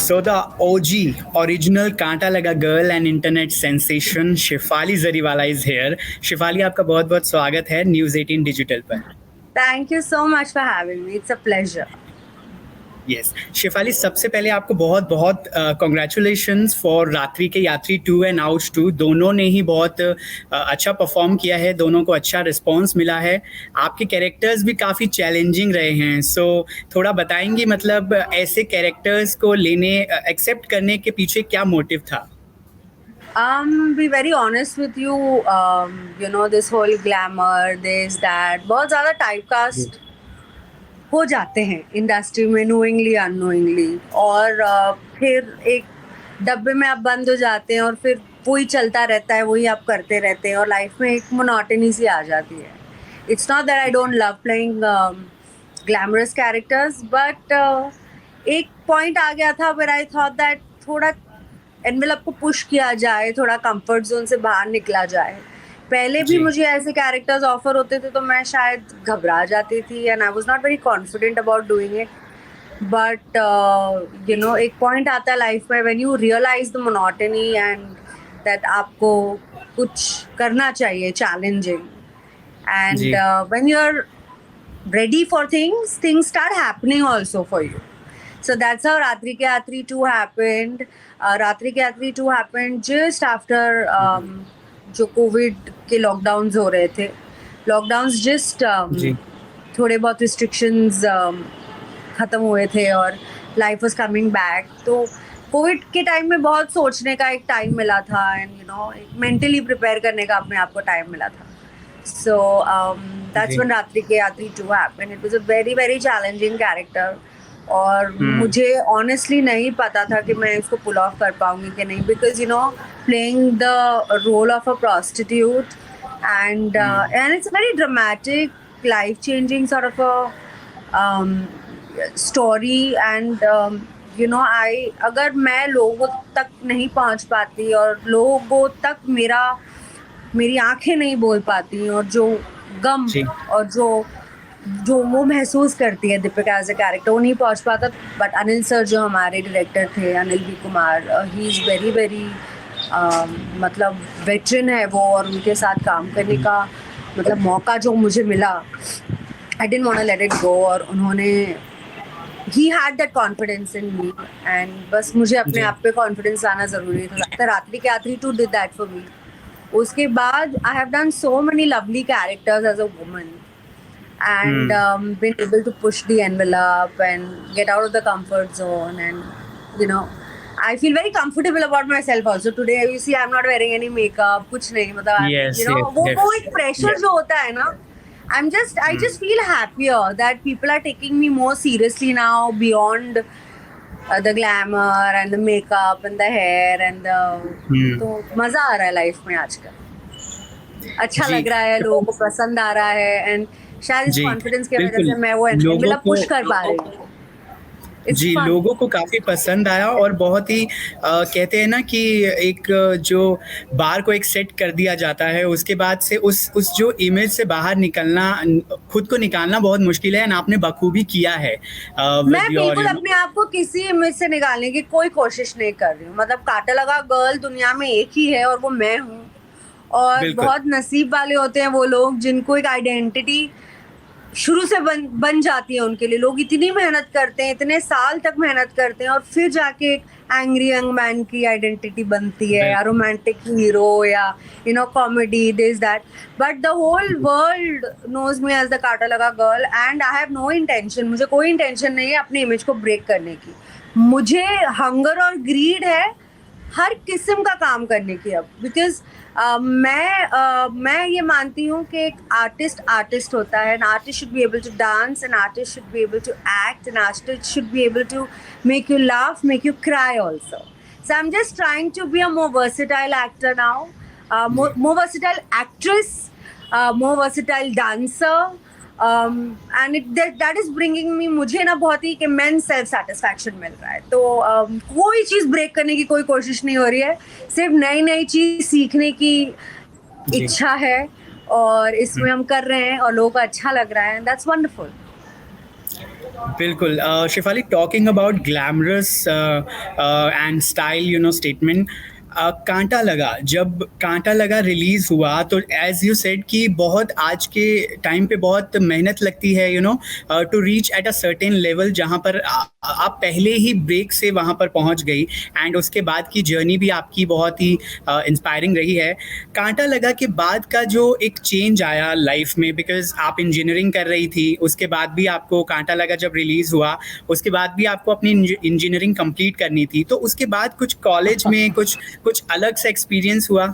So the OG, original Kaanta Laga girl and internet sensation Shefali Jariwala is here. Shefali, आपका बहुत बहुत स्वागत है न्यूज़ 18 डिजिटल पर. Thank you so much for having me. It's a pleasure. Yes Shefali, सबसे पहले आपको बहुत बहुत कॉन्ग्रेचुलेशंस फॉर रात्रि के यात्री 2 एंड आउट 2. दोनों ने ही बहुत अच्छा परफॉर्म किया है, दोनों को अच्छा रिस्पॉन्स मिला है. आपके कैरेक्टर्स भी काफ़ी चैलेंजिंग रहे हैं. सो थोड़ा बताएंगी, मतलब ऐसे कैरेक्टर्स को लेने एक्सेप्ट करने के पीछे क्या मोटिव था? Be very honest with you, this whole glamour, this, that, बहुत ज़्यादा typecast हो जाते हैं इंडस्ट्री में, नोइंगली अननोइंगली, और फिर एक डब्बे में आप बंद हो जाते हैं और फिर वही चलता रहता है, वही आप करते रहते हैं और लाइफ में एक मोनोटनी सी आ जाती है. It's not that I don't love playing glamorous characters, but एक पॉइंट आ गया था वेयर आई थॉट दैट थोड़ा एनवेलप को पुश किया जाए, थोड़ा कंफर्ट जोन से बाहर निकला जाए. पहले भी मुझे ऐसे कैरेक्टर्स ऑफर होते थे तो मैं शायद घबरा जाती थी and I was not very confident about doing it. But एक पॉइंट आता है लाइफ में when you realise the monotony and that आपको कुछ करना चाहिए challenging, and when you are ready for things start happening also for you. So that's how Ratri Ke Yatri 2 happened. Ratri Ke Yatri 2 happened just after जो Covid के lockdowns हो रहे थे. Lockdowns just थोड़े बहुत रिस्ट्रिक्शंस ख़त्म हुए थे और लाइफ वाज कमिंग बैक. तो कोविड के टाइम में बहुत सोचने का एक टाइम मिला था एंड मेंटली प्रिपेयर करने का अपने आप को टाइम मिला था. So that's when Ratri Ke Yatri 2 happened. It was a very very challenging character. और मुझे honestly नहीं पता था कि मैं इसको pull off कर पाऊंगी कि नहीं, because playing the role of a prostitute and it's a very dramatic, life changing sort of a story, and अगर मैं लोगों तक नहीं पहुंच पाती और लोगों तक मेरी आंखें नहीं बोल पाती और जो गम और जो वो महसूस करती है दीपिका एज ए कैरेक्टर, वो नहीं पहुंच पाता. बट अनिल सर जो हमारे डायरेक्टर थे, Anil B Kumar, he is very very मतलब वेटरन है वो, और उनके साथ काम करने का मतलब मौका जो मुझे मिला, I didn't want to let it go. और उन्होंने he had that confidence in me, and बस मुझे अपने आप पे कॉन्फिडेंस आना ज़रूरी था. रात्रि के यात्री 2 डिड दैट फॉर मी. उसके बाद I have done so many lovely characters as a woman and been able to push the envelope and get out of the comfort zone, and I feel very comfortable about myself also. Today you see I'm not wearing any makeup, कुछ नहीं, मतलब वो एक pressure जो होता है ना, I just feel happier that people are taking me more seriously now, beyond the glamour and the makeup and the hair and the तो मजा आ रहा है लाइफ में आजकल. अच्छा लग रहा है, लोगों को पसंद आ रहा है, एंड शायद इस कॉन्फिडेंस की वजह से मैं वो मतलब पुश कर पा रही हूँ. जी, लोगों को काफ़ी पसंद आया और बहुत ही कहते हैं ना कि एक जो बार को एक सेट कर दिया जाता है, उसके बाद से उस जो इमेज से बाहर निकलना, खुद को निकालना बहुत मुश्किल है, एंड आपने बखूबी किया है. मैं बिल्कुल अपने आप को किसी इमेज से निकालने की कोई कोशिश नहीं कर रही हूँ. मतलब कांटा लगा गर्ल दुनिया में एक ही है और वो मैं हूँ. और बहुत नसीब वाले होते हैं वो लोग जिनको एक आइडेंटिटी शुरू से बन जाती है उनके लिए. लोग इतनी मेहनत करते हैं, इतने साल तक मेहनत करते हैं, और फिर जाके एक एंग्री यंग मैन की आइडेंटिटी बनती है, या रोमांटिक हीरो, या comedy, this that. But the whole world knows me as the Kaanta Laga girl, and I have no intention, मुझे कोई इंटेंशन नहीं है अपनी इमेज को ब्रेक करने की. मुझे हंगर और ग्रीड है हर किस्म का काम करने की अब, बिकॉज मैं ये मानती हूँ कि एक आर्टिस्ट होता है. An artist should be able to dance, an artist should be able to act, an artist should be able to make you laugh, make you cry also. So I am just trying to be a more versatile actor now, more versatile actress, more versatile dancer, and that is bringing me, मुझे ना बहुत ही immense self satisfaction मिल रहा है. तो कोई चीज़ break करने की कोई कोशिश नहीं हो रही है, सिर्फ नई नई चीज़ सीखने की इच्छा है, और इसमें हम कर रहे हैं और लोगों को अच्छा लग रहा है, and that's wonderful. बिल्कुल। Shefali, talking about glamorous and style statement, Kaanta Laga, जब कांटा लगा रिलीज हुआ तो एज यू सेड कि बहुत आज के टाइम पे बहुत मेहनत लगती है to reach at a certain level, जहाँ पर आप पहले ही ब्रेक से वहाँ पर पहुँच गई, एंड उसके बाद की जर्नी भी आपकी बहुत ही इंस्पायरिंग रही है। कांटा लगा के बाद का जो एक चेंज आया लाइफ में, बिकॉज आप इंजीनियरिंग कर रही थी, उसके बाद भी आपको कांटा लगा जब रिलीज हुआ, उसके बाद भी आपको अपनी इंजीनियरिंग कंप्लीट करनी थी, तो उसके बाद कुछ कॉलेज में कुछ कुछ अलग सा एक्सपीरियंस हुआ?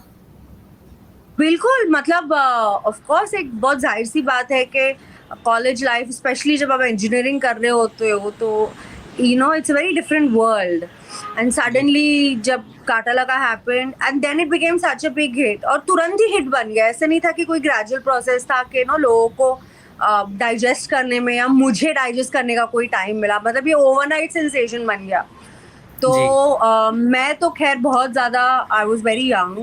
बिल्कुल, मतलब ऑफ कोर्स एक बहुत जाहिर सी बात है कि कॉलेज लाइफ, स्पेशली जब आप इंजीनियरिंग कर रहे होते हो, तो it's a very different world, and suddenly जब Kaanta Laga happened and then it became such a big hit, और तुरंत ही हिट बन गया। ऐसे नहीं था कि कोई ग्रेजुअल प्रोसेस था कि लोगों को डाइजेस्ट करने में या मुझे डाइजेस्ट करने का कोई टाइम मिला, मतलब ये ओवरनाइट सेंसेशन बन गया। तो मैं तो खैर बहुत ज़्यादा, आई वॉज वेरी यंग,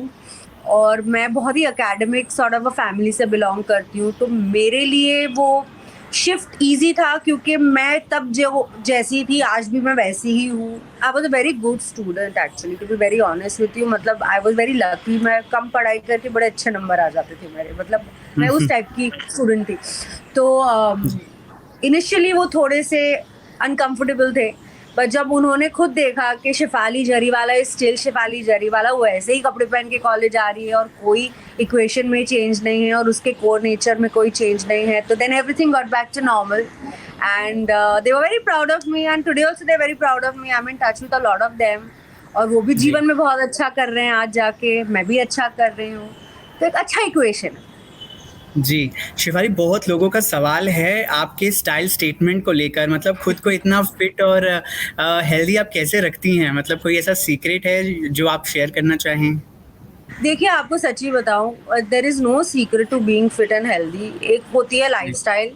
और मैं बहुत ही academic sort of a family से बिलोंग करती हूँ, तो मेरे लिए वो शिफ्ट इजी था, क्योंकि मैं तब जो जैसी थी आज भी मैं वैसी ही हूँ। I was a very good student actually, to be very honest with you, मतलब आई वॉज वेरी लकी। मैं कम पढ़ाई करके बड़े अच्छे नंबर आ जाते थे मेरे, मतलब मैं उस टाइप की स्टूडेंट थी। तो इनिशियली वो थोड़े से अनकंफर्टेबल थे, पर जब उन्होंने खुद देखा कि शेफाली जरीवाला इज स्टिल शेफाली जरीवाला, वो ऐसे ही कपड़े पहन के कॉलेज आ रही है और कोई इक्वेशन में चेंज नहीं है और उसके कोर नेचर में कोई चेंज नहीं है, तो then everything got back to normal, and they were very proud of me, and today also they are very proud of me. I am in touch with a lot of them, और वो भी जीवन में बहुत अच्छा कर रहे हैं आज जाके, मैं भी अच्छा कर रही हूँ, तो एक अच्छा इक्वेशन है। जी, शिफाली, बहुत लोगों का सवाल है आपके स्टाइल स्टेटमेंट को लेकर, मतलब खुद को इतना फिट और हेल्दी आप कैसे रखती हैं? मतलब कोई ऐसा सीक्रेट है जो आप शेयर करना चाहें? देखिए, आपको सच्ची बताऊं, there is no secret to being fit and healthy. एक होती है लाइफस्टाइल।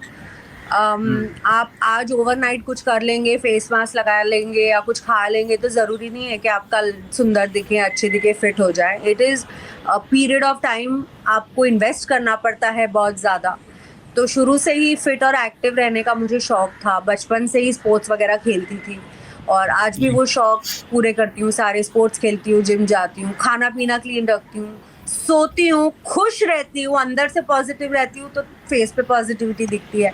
आप आज ओवरनाइट कुछ कर लेंगे, फेस मास्क लगा लेंगे या कुछ खा लेंगे, तो ज़रूरी नहीं है कि आप कल सुंदर दिखें, अच्छे दिखें, फिट हो जाए। It is a period of time, आपको इन्वेस्ट करना पड़ता है बहुत ज़्यादा। तो शुरू से ही फिट और एक्टिव रहने का मुझे शौक था, बचपन से ही स्पोर्ट्स वगैरह खेलती थी, और आज भी वो शौक पूरे करती हूँ। सारे स्पोर्ट्स खेलती हूँ, जिम जाती हूँ, खाना पीना क्लीन रखती हूँ, सोती हूँ, खुश रहती हूँ, अंदर से पॉजिटिव रहती हूँ, तो फेस पे पॉजिटिविटी दिखती है।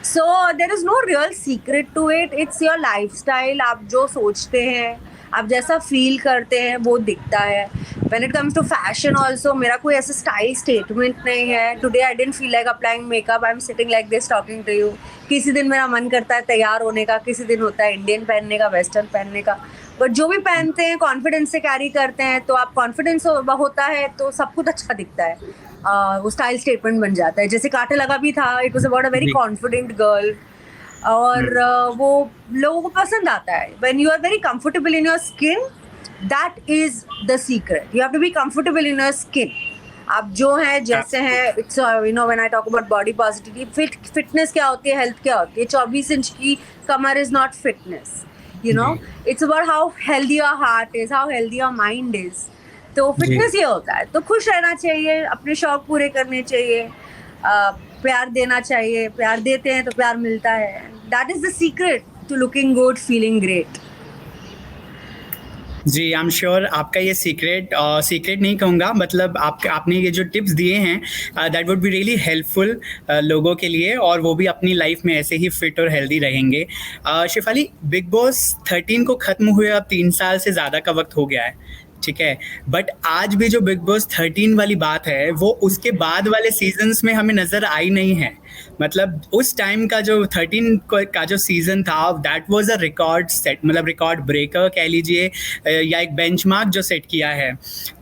So there is no real secret to it, it's your lifestyle. आप जो सोचते हैं, आप जैसा फील करते हैं, वो दिखता है। When it comes to fashion also, मेरा कोई ऐसा स्टाइल स्टेटमेंट नहीं है। Today I didn't feel like applying makeup, I am sitting like this talking to you. किसी दिन मेरा मन करता है तैयार होने का, किसी दिन होता है इंडियन पहनने का, वेस्टर्न पहनने का, बट जो भी पहनते हैं कॉन्फिडेंस से कैरी करते हैं, तो आप कॉन्फिडेंस होता है तो सब कुछ अच्छा दिखता है। वो स्टाइल स्टेटमेंट बन जाता है। जैसे कांटे लगा भी था, it was about a very confident girl, और वो लोगों को पसंद आता है। When you are very comfortable in your skin, that is the secret. You have to be comfortable in your skin. आप जो हैं जैसे हैं, it's when I talk about body positivity, fitness क्या होती है, हेल्थ क्या होती है। 24 इंच की कमर is not fitness, it's about how healthy your heart is, how healthy your mind is. तो फिटनेस ये होता है। तो खुश रहना चाहिए, अपने शौक पूरे करने चाहिए, प्यार देना चाहिए, प्यार देते हैं तो प्यार मिलता है। That is the secret to looking good, feeling great. जी, आई एम श्योर आपका ये सीक्रेट नहीं कहूँगा, मतलब आपने ये जो टिप्स दिए हैं that would be really helpful लोगों के लिए, और वो भी अपनी लाइफ में ऐसे ही फिट और हेल्दी रहेंगे। शेफाली, बिग बॉस 13 को ख़त्म हुए अब 3 साल से ज़्यादा का वक्त हो गया है, ठीक है, बट आज भी जो बिग बॉस 13 वाली बात है वो उसके बाद वाले सीजन्स में हमें नज़र आई नहीं है। मतलब उस टाइम का जो 13 का जो सीजन था, that was a record set, मतलब रिकॉर्ड ब्रेकर कह लीजिए, या एक बेंचमार्क जो सेट किया है।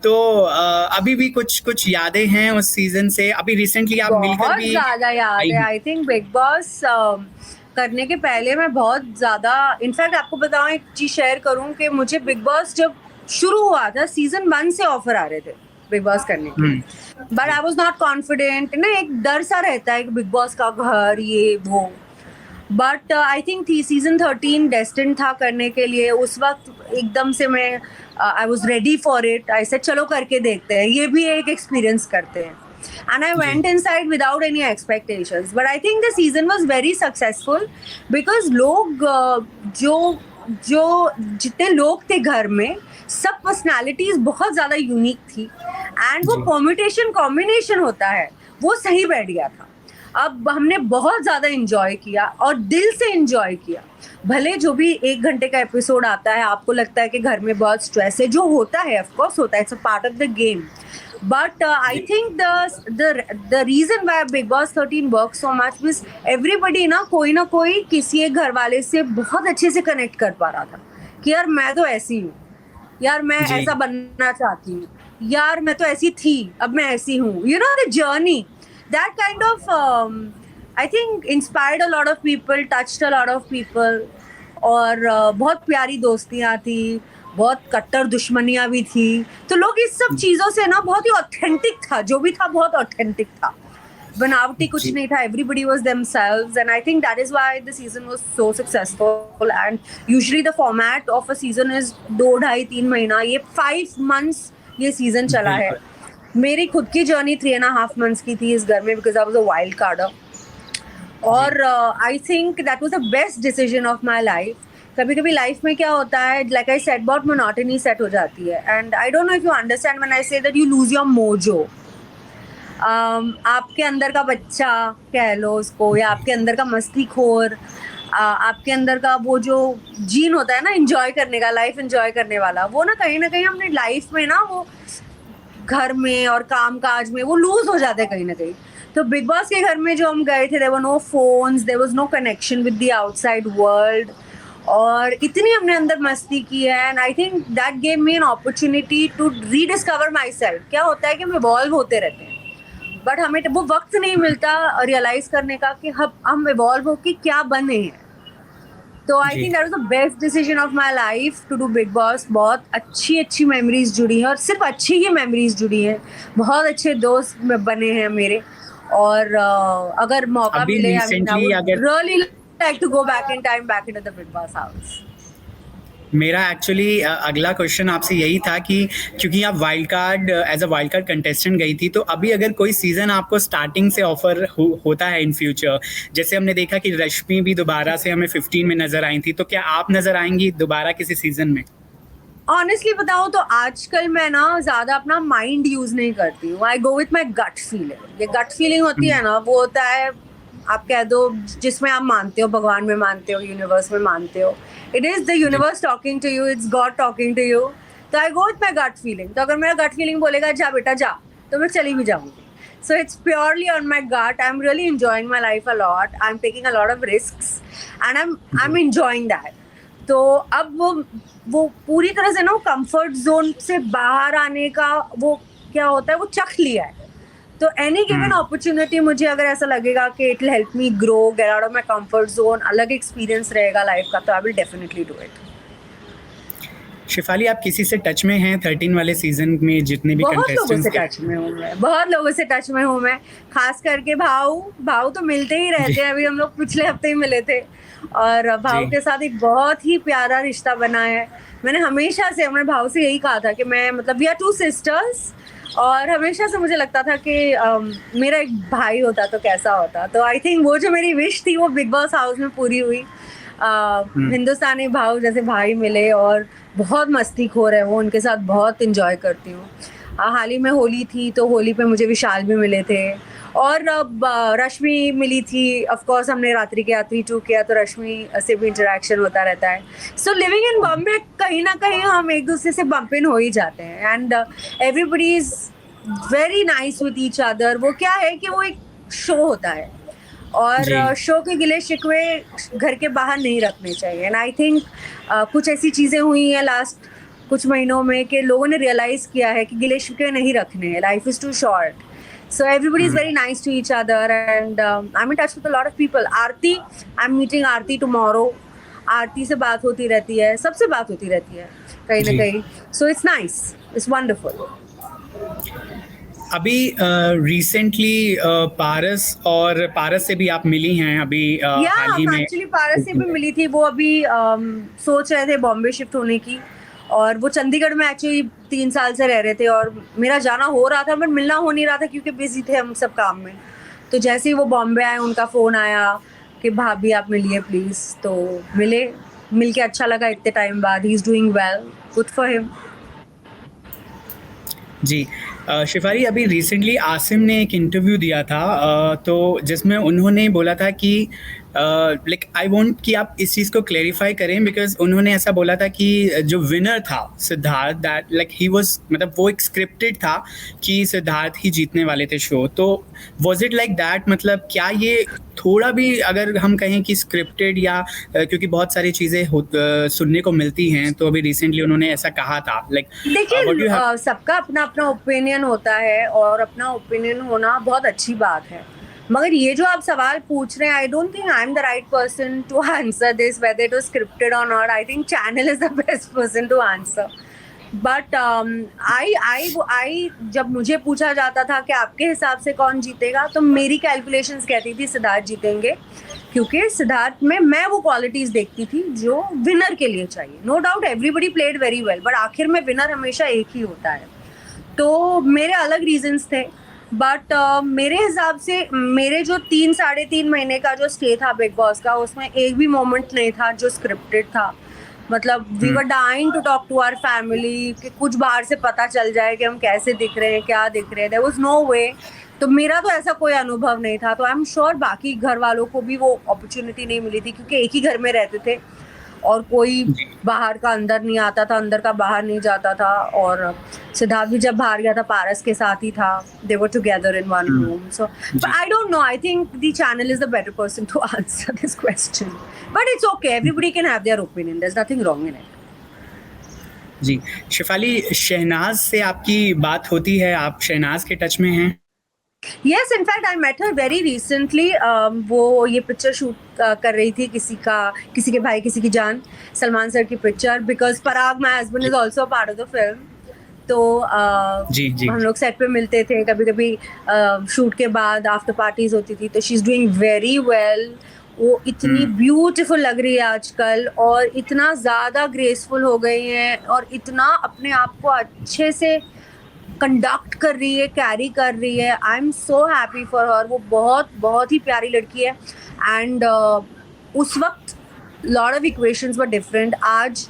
तो अभी भी कुछ कुछ यादें हैं उस सीजन से? अभी रिसेंटली आप मिलकर भी? बहुत ज्यादा याद है। आई थिंक बिग बॉस करने के पहले मैं बहुत ज्यादा, इनफैक्ट आपको बताऊं, एक चीज शेयर करूं कि मुझे बिग बॉस जब शुरू हुआ था, सीजन 1 से ऑफर आ रहे थे बिग बॉस करने के, but I was not confident ना। एक डर सा रहता है कि बिग बॉस का घर, ये वो, but I think season 13 destined था करने के लिए। उस वक्त एकदम से मैं I was ready for it. I said चलो करके देखते हैं, ये भी एक एक्सपीरियंस करते हैं। and I went inside without any expectations. But I think the season was very successful because लोग जो जितने लोग थे घर में, सब पर्सनालिटीज बहुत ज्यादा यूनिक थी, एंड वो परम्यूटेशन कॉम्बिनेशन होता है वो सही बैठ गया था. अब हमने बहुत ज्यादा एंजॉय किया और दिल से एंजॉय किया. भले जो भी 1 घंटे का एपिसोड आता है आपको लगता है कि घर में बहुत स्ट्रेस है, जो होता है ऑफ कोर्स होता है, it's a part of the game. But I think the reason why Big Boss 13 works so much is everybody ना कोई किसी एक घर वाले से बहुत अच्छे से कनेक्ट कर पा रहा था कि यार मैं तो ऐसी हूँ, यार मैं ऐसा बनना चाहती हूँ, यार मैं तो ऐसी थी अब मैं ऐसी हूँ. You know, the journey that kind of I think inspired a lot of people, touched a lot of people. और बहुत प्यारी दोस्तियाँ थी, बहुत कट्टर दुश्मनियाँ भी थी. तो लोग इस सब चीज़ों से ना बहुत ही ऑथेंटिक था, जो भी था बहुत ऑथेंटिक था, बनावटी कुछ नहीं था. Everybody was themselves, and I think that is why the season was so successful. And usually the format of a season is 2-2.5-3 महीना, ये 5 months ये season चला है. मेरी खुद की जर्नी 3.5 months की थी इस घर में, because I was a wild carder. और I think that was the best decision of my life. कभी कभी लाइफ में क्या होता है, like I said, बहुत मोनोटनी सेट हो जाती है. And I don't know if you understand when I say that you lose your mojo. आपके अंदर का बच्चा कह लो उसको, या आपके अंदर का मस्तीखोर, आपके अंदर का वो जो जीन होता है ना एंजॉय करने का, लाइफ एंजॉय करने वाला, वो ना कहीं हमने लाइफ में ना वो घर में और काम काज में वो लूज हो जाते हैं कहीं ना कहीं. तो बिग बॉस के घर में जो हम गए थे, there were no phones, there was no connection with the outside world, और इतनी हमने अंदर मस्ती की है. And I think that gave me an opportunity to rediscover myself. क्या होता है कि हम इवॉल्व होते रहते हैं, बट हमें वो वक्त नहीं मिलता रियलाइज करने का कि हम इवॉल्व होके क्या बने हैं. तो I think that was the best decision of my life to do Bigg Boss. बहुत अच्छी मेमोरीज जुड़ी हैं, और सिर्फ अच्छी ही मेमोरीज जुड़ी हैं. बहुत अच्छे दोस्त बने हैं मेरे, और अगर मौका मिले, really like to go back in time, back into the Big Boss house. मेरा एक्चुअली अगला क्वेश्चन आपसे यही था कि क्योंकि आप wild card as a wild card contestant गई थी, तो अभी अगर कोई सीजन आपको स्टार्टिंग से ऑफर होता है इन फ्यूचर, जैसे हमने देखा कि रश्मि भी दोबारा से हमें 15 में नजर आई थी, तो क्या आप नजर आएंगी दोबारा किसी सीजन में? ऑनेस्टली बताऊं तो आजकल मैं ना ज्यादा अपना माइंड यूज नहीं करती हूँ. I go with my gut feeling. ये गट फीलिंग होती है ना, वो होता है, आप कह दो जिसमें आप मानते हो, भगवान में मानते हो, यूनिवर्स में मानते हो. It is the universe talking to you, it's god talking to you. तो I go with my gut feeling. तो अगर मेरा गट फीलिंग बोलेगा जा बेटा जा, तो मैं चली भी जाऊंगी. So it's purely on my gut. I am really enjoying my life a lot. I am taking a lot of risks and I am enjoying that. तो अब वो पूरी तरह से ना कंफर्ट जोन से बाहर आने का वो क्या होता है, वो चख लिया है. तो एनी गिवन अपॉर्चुनिटी, मुझे अगर ऐसा लगेगा कि it will help me grow, get out of my comfort zone, अलग एक्सपीरियंस रहेगा लाइफ का, तो I will definitely do it. Shefali, आप किसी से टच में हैं 13 वाले सीजन में, जितने भी बहुत लोगों कंटेस्टेंट्स से टच में हूँ मैं, बहुत लोगों से टच में हूँ मैं. खास करके भाऊ तो मिलते ही रहते हैं. अभी हम लोग पिछले हफ्ते ही मिले थे, और भाऊ के साथ एक बहुत ही प्यारा रिश्ता बना है. मैंने हमेशा से अपने भाऊ से यही कहा था कि मैं, मतलब वी आर 2 सिस्टर्स, और हमेशा से मुझे लगता था कि मेरा एक भाई होता तो कैसा होता. तो आई थिंक वो जो मेरी विश थी वो बिग बॉस हाउस में पूरी हुई. हिंदुस्तानी भाव जैसे भाई मिले, और बहुत मस्तीखोर है वो, उनके साथ बहुत इंजॉय करती हूँ. हाल ही में होली थी, तो होली पे मुझे विशाल भी मिले थे, और अब रश्मि मिली थी. ऑफ कोर्स हमने रात्रि के यात्री 2 किया, तो रश्मि से भी इंटरेक्शन होता रहता है. सो लिविंग इन बॉम्बे, कहीं ना कहीं हम एक दूसरे से बम्प इन हो ही जाते हैं. And everybody is very nice with each other. वो क्या है कि वो एक शो होता है, और शो के गिले शिकवे घर के बाहर नहीं रखने चाहिए. एंड आई थिंक कुछ ऐसी चीज़ें हुई हैं लास्ट कुछ महीनों में कि लोगों ने रियलाइज़ किया है कि गिले शिकवे नहीं रखने हैं. Life is too short. So everybody is very nice to each other, and I'm in touch with a lot of people. Aarti, I'm meeting Aarti tomorrow. Aarti से बात होती रहती है, सबसे बात होती रहती है कहीं ना कहीं. So it's nice, it's wonderful. अभी रिसेंटली पारस से भी आप मिली हैं अभी हाल ही में. एक्चुअली पारस से भी मिली थी. वो अभी सोच रहे थे बॉम्बे शिफ्ट होने की, और वो चंडीगढ़ में एक्चुअली 3 साल से रह रहे थे और मेरा जाना हो रहा था बट मिलना हो नहीं रहा था क्योंकि बिजी थे हम सब काम में। तो जैसे ही वो बॉम्बे आए उनका फ़ोन आया कि भाभी आप मिलिए प्लीज़, तो मिले, मिल के अच्छा लगा इतने टाइम बाद। He is doing well, good for him. जी। शिफाली, अभी रिसेंटली आसिम ने एक इंटरव्यू दिया था, तो जिसमें उन्होंने बोला था कि लाइक आई वांट कि आप इस चीज़ को क्लेरिफाई करें, बिकॉज उन्होंने ऐसा बोला था कि जो विनर था Siddharth, that like he was, मतलब वो एक स्क्रिप्टेड था कि सिद्धार्थ ही जीतने वाले थे शो। तो वाज इट लाइक दैट? मतलब क्या ये थोड़ा भी अगर हम कहें कि स्क्रिप्टेड या क्योंकि बहुत सारी चीज़ें सुनने को मिलती हैं, तो अभी रिसेंटली उन्होंने ऐसा कहा था, लाइक देखिए व्हाट यू हैव। सबका अपना अपना ओपिनियन होता है और अपना ओपिनियन होना बहुत अच्छी बात है, मगर ये जो आप सवाल पूछ रहे हैं, I don't think I am the right person to answer this, whether it was scripted और not. I think channel is the best person to answer. But I जब मुझे पूछा जाता था कि आपके हिसाब से कौन जीतेगा, तो मेरी कैलकुलेशंस कहती थी सिद्धार्थ जीतेंगे, क्योंकि सिद्धार्थ में मैं वो क्वालिटीज़ देखती थी जो विनर के लिए चाहिए। No doubt everybody played very well, but आखिर में विनर हमेशा एक ही होता है। तो मेरे अलग रीजंस थे, बट मेरे हिसाब से मेरे जो 3-3.5 महीने का जो स्टे था बिग बॉस का, उसमें एक भी मोमेंट नहीं था जो स्क्रिप्टेड था। मतलब we were dying to talk to our family कि कुछ बाहर से पता चल जाए कि हम कैसे दिख रहे हैं, क्या दिख रहे हैं। देयर वाज नो वे। तो मेरा तो ऐसा कोई अनुभव नहीं था। तो आई एम श्योर बाकी घर वालों को भी वो अपॉर्चुनिटी नहीं मिली थी, क्योंकि एक ही घर में रहते थे और कोई बाहर का अंदर नहीं आता था, अंदर का बाहर नहीं जाता था। और सिद्धार्थ भी जब बाहर गया था पारस के साथ ही था, they were together in one room. So I don't know, I think the channel is the better person to answer this question, but it's okay, everybody can have their opinion, there is nothing wrong in it. जी। शिफाली, शहनाज से आपकी बात होती है? आप शहनाज के touch में हैं? Yes, in fact, I met her very recently. वो ये पिक्चर शूट कर रही थी, किसी के भाई किसी की जान, सलमान सर की picture, because Parag my husband is also part of the film. तो जी। हम लोग सेट पे मिलते थे कभी कभी, शूट के बाद आफ्टर पार्टीज होती थी। तो she is doing very well. वो इतनी ब्यूटीफुल लग रही है आजकल, और इतना ज़्यादा ग्रेसफुल हो गई हैं, और इतना अपने आप को अच्छे से कंडक्ट कर रही है, कैरी कर रही है। I am so happy for her. वो बहुत बहुत ही प्यारी लड़की है। एंड उस वक्त lot of equations were different. आज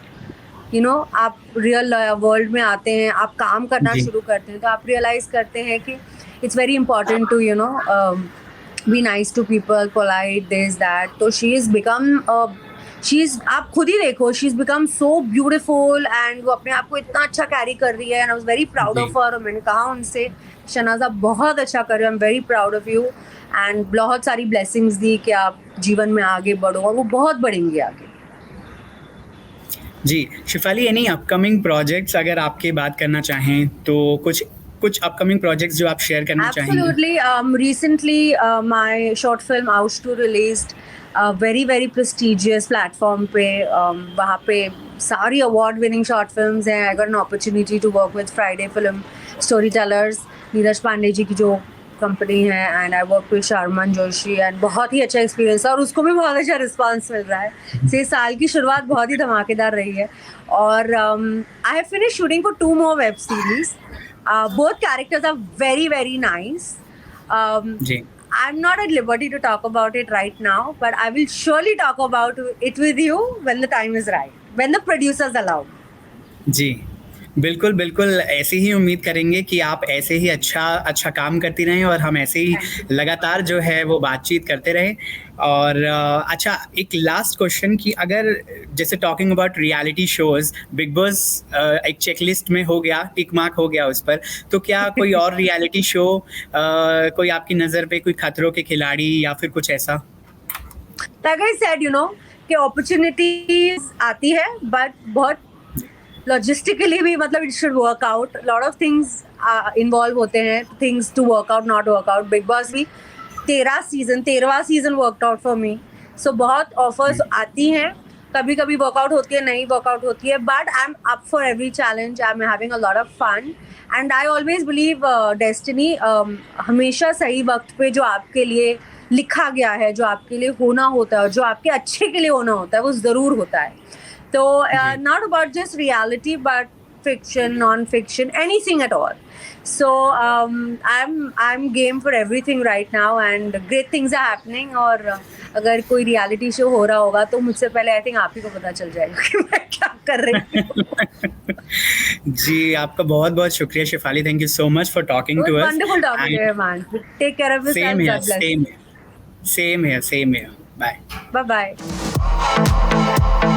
आप रियल वर्ल्ड में आते हैं, आप काम करना शुरू करते हैं, तो आप रियलाइज करते हैं कि it's very important to be nice to people, polite, this that. तो शी इज़ बिकम आप खुद ही देखो, she is become so beautiful, and वो अपने आप को इतना अच्छा कैरी कर रही है। And I was very proud of her. और मैंने कहा उनसे, शहनाज़ आप बहुत अच्छा कर रहे हो, I am very proud of you, and बहुत सारी ब्लेसिंग्स दी कि आप जीवन में आगे बढ़ो, और वो बहुत बढ़ेंगी आगे। जी। शिफाली, एनी अपकमिंग प्रोजेक्ट्स अगर आपकी बात करना चाहें तो कुछ अपकमिंग प्रोजेक्ट्स जो आप शेयर करना चाहेंगे? Absolutely. Recently, my short film Ouch 2 released very very prestigious platform पे। वहाँ पे सारी award winning short films हैं। I got an opportunity to work with Friday Film Storytellers, Neeraj Pandey ji की जो कंपनी है, and I work with Sharman Joshi, and बहुत ही अच्छा एक्सपीरियंस है, और उसको भी बहुत अच्छा रिस्पांस मिल रहा है। से साल की शुरुआत बहुत ही धमाकेदार रही है। और I have finish shooting for 2 more web series. Both characters are very very nice. I'm not at liberty to talk about it right now, but I will surely talk about it with you when the time is right, when the producers allow. जी, बिल्कुल बिल्कुल, ऐसे ही उम्मीद करेंगे कि आप ऐसे ही अच्छा काम करती रहें, और हम ऐसे ही लगातार जो है वो बातचीत करते रहें। और अच्छा, एक लास्ट क्वेश्चन कि अगर जैसे talking about reality shows, big boss एक चेकलिस्ट में हो गया, टिक मार्क हो गया उस पर, तो क्या कोई और रियलिटी शो कोई आपकी नज़र पे, कोई खतरों के खिलाड़ी या फिर कुछ ऐसा? Like I said, कि अपॉर्चुनिटीज आती है, बट बहुत लॉजिस्टिकली भी, मतलब it should work out. Lot of things involve होते हैं, things to work out, not work out. Bigg Boss भी 13वां season worked out for me. So बहुत ऑफर्स आती हैं, कभी कभी वर्कआउट होती है, नहीं वर्कआउट होती है, but I am up for every challenge. I am having a lot of fun, and I always believe destiny हमेशा सही वक्त पे जो आपके लिए लिखा गया है, जो आपके लिए होना होता है, और जो आपके अच्छे के लिए होना होता है, वो ज़रूर होता है। तो not about just reality but fiction, non-fiction, anything at all. So I'm game for everything right now and great things are happening. और अगर कोई रियलिटी शो हो रहा होगा तो मुझसे पहले आई थिंक आप ही को पता चल जाएगा कि मैं क्या कर रही हूँ. जी, आपका बहुत बहुत शुक्रिया Shefali. Thank you so much for talking to us. Wonderful talking to you, man. Take care of yourself. Same here, God bless. same here. Same here, same here. Bye. Bye bye.